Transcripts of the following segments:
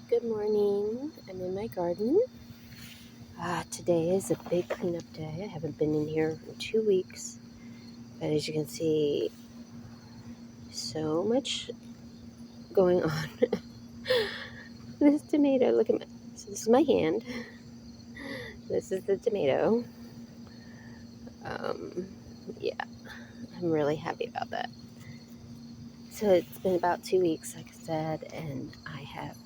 Good morning. I'm in my garden. Today is a big cleanup day. I haven't been in here in 2 weeks, but as you can see, so much going on. This tomato, look at my. So this is my hand. This is the tomato. Um, yeah, I'm really happy about that. So it's been about 2 weeks, like I said, and I have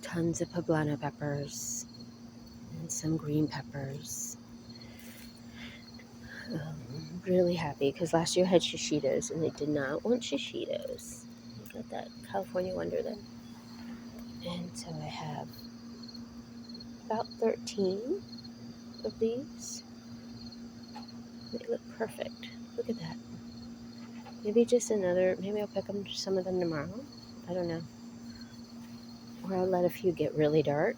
tons of poblano peppers and some green peppers. Really happy because last year I had shishitos and they did not want shishitos. Got that California Wonder there. And so I have about 13 of these. They look perfect. Look at that. Maybe I'll pick some of them tomorrow. I don't know. Or I'll let a few get really dark.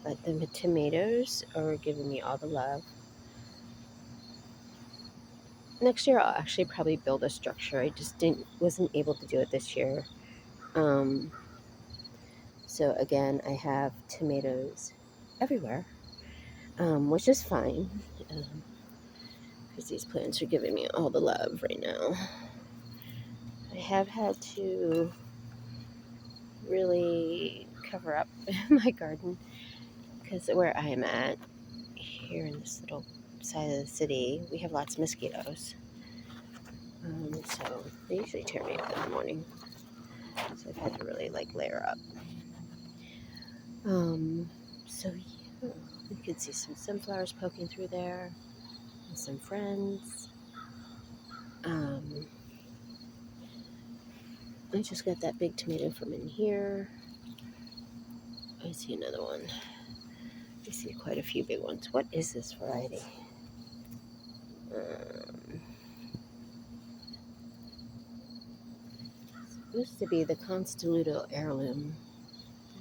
But the tomatoes are giving me all the love. Next year I'll actually probably build a structure. I just wasn't able to do it this year. So again, I have tomatoes everywhere, which is fine, because these plants are giving me all the love right now. I have had to really cover up my garden because where I am at here in this little side of the city, we have lots of mosquitoes. So they usually tear me up in the morning. So I've had to really layer up. So yeah, you can see some sunflowers poking through there and some friends. I just got that big tomato from in here. I see another one. I see quite a few big ones. What is this variety? Supposed to be the Constelluto heirloom.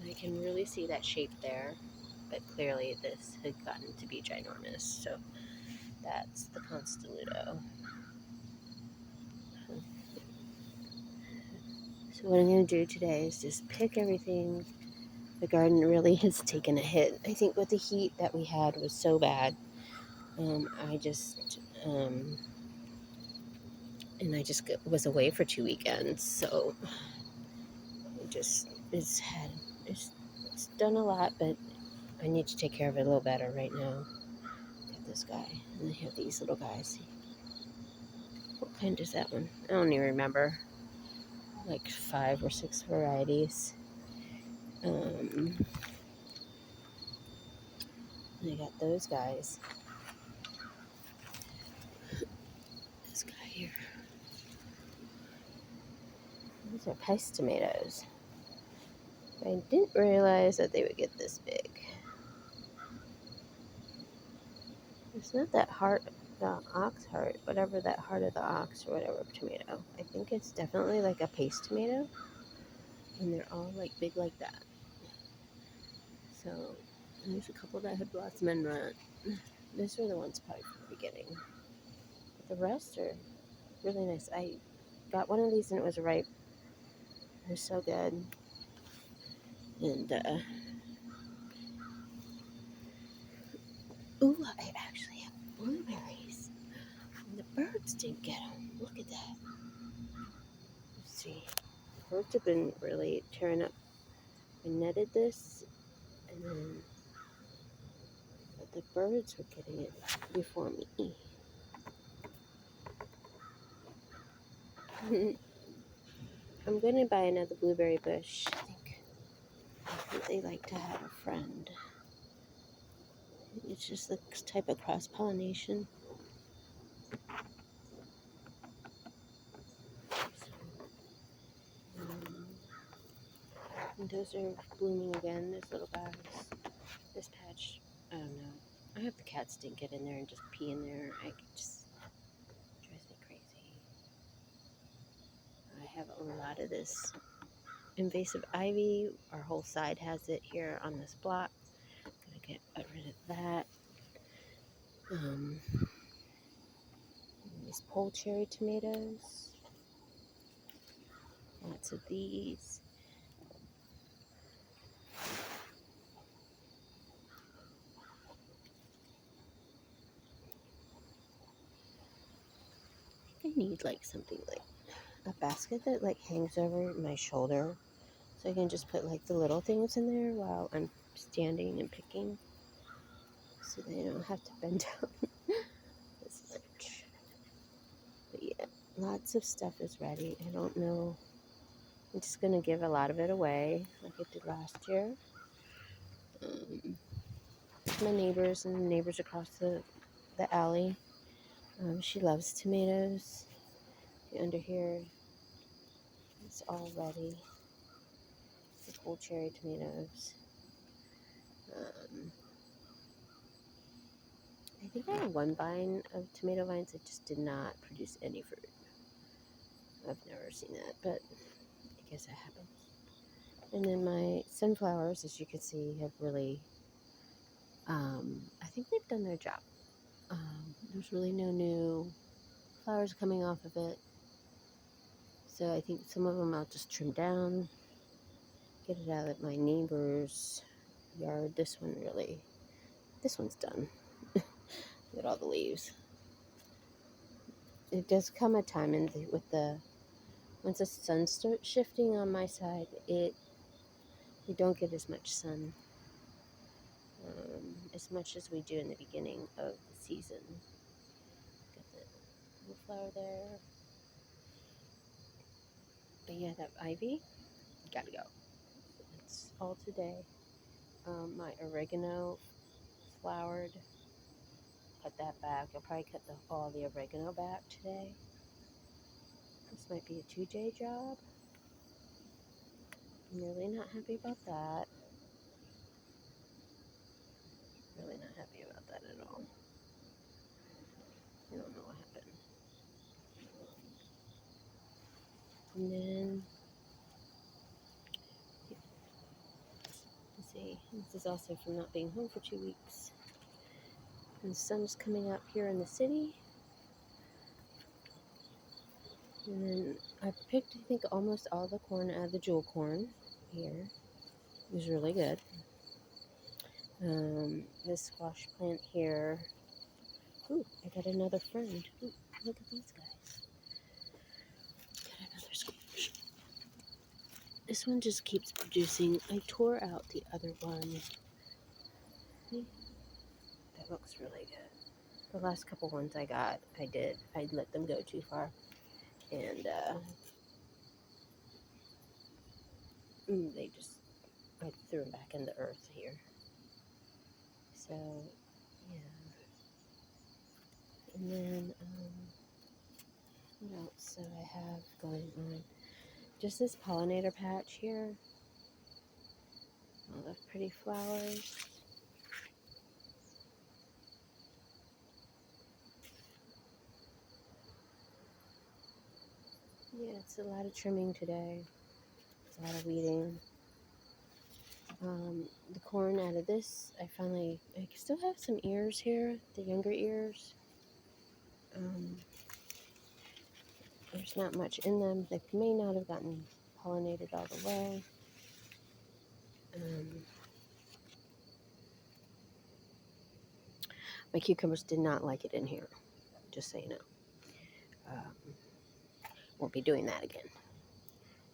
And I can really see that shape there. But clearly this had gotten to be ginormous. So that's the Constelluto. So what I'm going to do today is just pick everything. The garden really has taken a hit. I think with the heat that we had was so bad. I just was away for 2 weekends, so it's done a lot, but I need to take care of it a little better right now. Got this guy, and they have these little guys. What kind is that one? I don't even remember. Like 5 or 6 varieties. I got those guys. This guy here. These are Peist tomatoes. I didn't realize that they would get this big. It's not that heart, the ox heart, whatever that heart of the ox or whatever tomato. I think it's definitely like a paste tomato, and they're all big like that. So there's a couple that had blossom and run. Those were the ones probably from the beginning. But the rest are really nice. I got one of these and it was ripe. It was so good. And I actually have blueberries, and the birds didn't get them. Look at that. Let's see. The birds have been really tearing up. I netted this, and then but the birds were getting it before me. I'm going to buy another blueberry bush. I think they like to have a friend. It's just the type of cross-pollination. And those are blooming again, those little guys. This patch, I don't know. I hope the cats didn't get in there and just pee in there. It just drives me crazy. I have a lot of this invasive ivy. Our whole side has it here on this block. Gonna get rid of that. These pole cherry tomatoes. lots of these. I need like something like a basket that like hangs over my shoulder, so I can just put like the little things in there while I'm standing and picking, so they don't have to bend down this much. But yeah, lots of stuff is ready. I don't know. I'm just gonna give a lot of it away, like I did last year. Um, my neighbors and the neighbors across the alley. She loves tomatoes. Under here, it's all ready. The cool cherry tomatoes. Um, I think I had one vine of tomato vines that just did not produce any fruit. I've never seen that, but I guess it happens. And then my sunflowers, as you can see, have really, I think they've done their job. There's really no new flowers coming off of it. So I think some of them I'll just trim down, get it out of my neighbor's yard. This one's done. Get all the leaves. It does come a time once the sun starts shifting on my side, you don't get as much sun as much as we do in the beginning of the season. Got the little flower there. But yeah, that ivy, gotta go. It's all today. My oregano flowered. Cut that back. I'll probably cut all the oregano back today. This might be a 2-day job. I'm really not happy about that. Really not happy about that at all. I don't know what happened. And then, let's see, this is also from not being home for 2 weeks. And the sun's coming up here in the city. And then I picked, I think, almost all the corn out of the jewel corn here. It was really good. This squash plant here. Ooh, I got another friend. Ooh, look at these guys. Got another squash. This one just keeps producing. I tore out the other one. See? That looks really good. The last couple ones I got, I let them go too far. And I threw them back in the earth here. So, yeah. And then, what else do I have going on? Just this pollinator patch here. All the pretty flowers. Yeah, it's a lot of trimming today. It's a lot of weeding. The corn out of this, I still have some ears here, the younger ears. There's not much in them. They may not have gotten pollinated all the way. My cucumbers did not like it in here, just so you know. Won't be doing that again.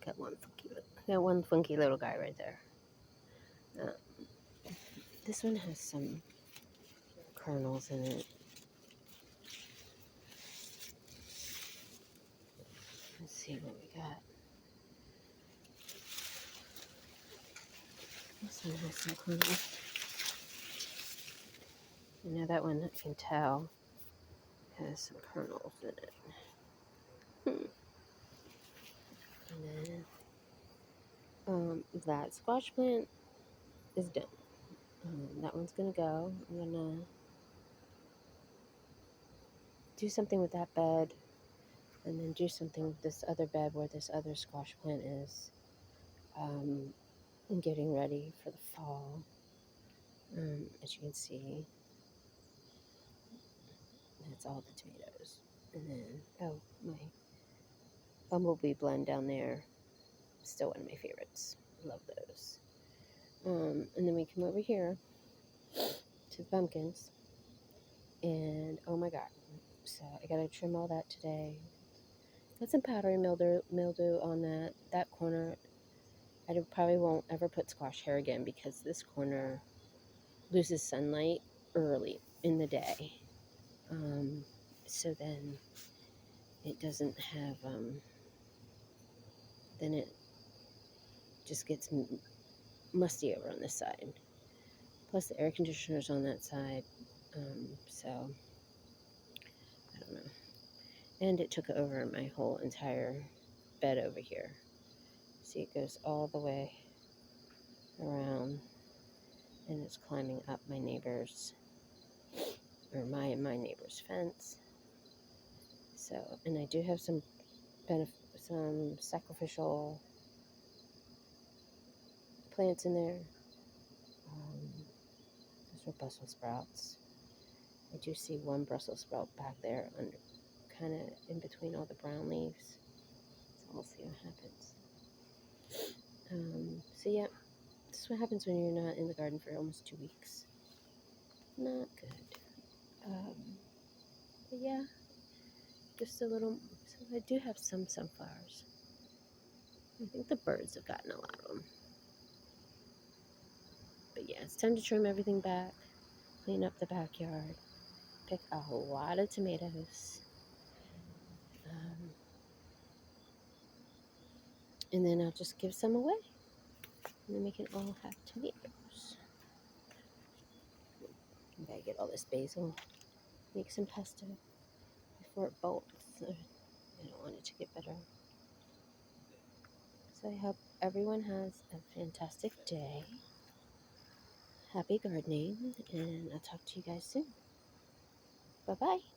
Got one funky little guy right there. This one has some kernels in it. Let's see what we got. This one has some kernels. You know, that one, I can tell, has some kernels in it. And then that squash plant is done. That one's gonna go. I'm gonna do something with that bed, and then do something with this other bed where this other squash plant is. And getting ready for the fall. As you can see, that's all the tomatoes. And then, oh, my bumblebee blend down there. Still one of my favorites. Love those. And then we come over here to the pumpkins, and oh my god. So I gotta trim all that today. Got some powdery mildew on that corner. I probably won't ever put squash hair again because this corner loses sunlight early in the day. So then it doesn't have, then it just gets musty over on this side. Plus the air conditioner's on that side. So I don't know. And it took over my whole entire bed over here. See, it goes all the way around, and it's climbing up my neighbor's, or my neighbor's fence. So, and I do have some sacrificial plants in there. Those are Brussels sprouts. I do see one Brussels sprout back there under, kind of in between all the brown leaves. So we'll see what happens. So yeah, this is what happens when you're not in the garden for almost 2 weeks. Not good. But yeah, just a little. So I do have some sunflowers. I think the birds have gotten a lot of them. But yeah, it's time to trim everything back, clean up the backyard, pick a lot of tomatoes. And then I'll just give some away. And then we can all have tomatoes. I gotta get all this basil, make some pesto before it bolts. I don't want it to get bitter. So I hope everyone has a fantastic day. Happy gardening, and I'll talk to you guys soon. Bye-bye.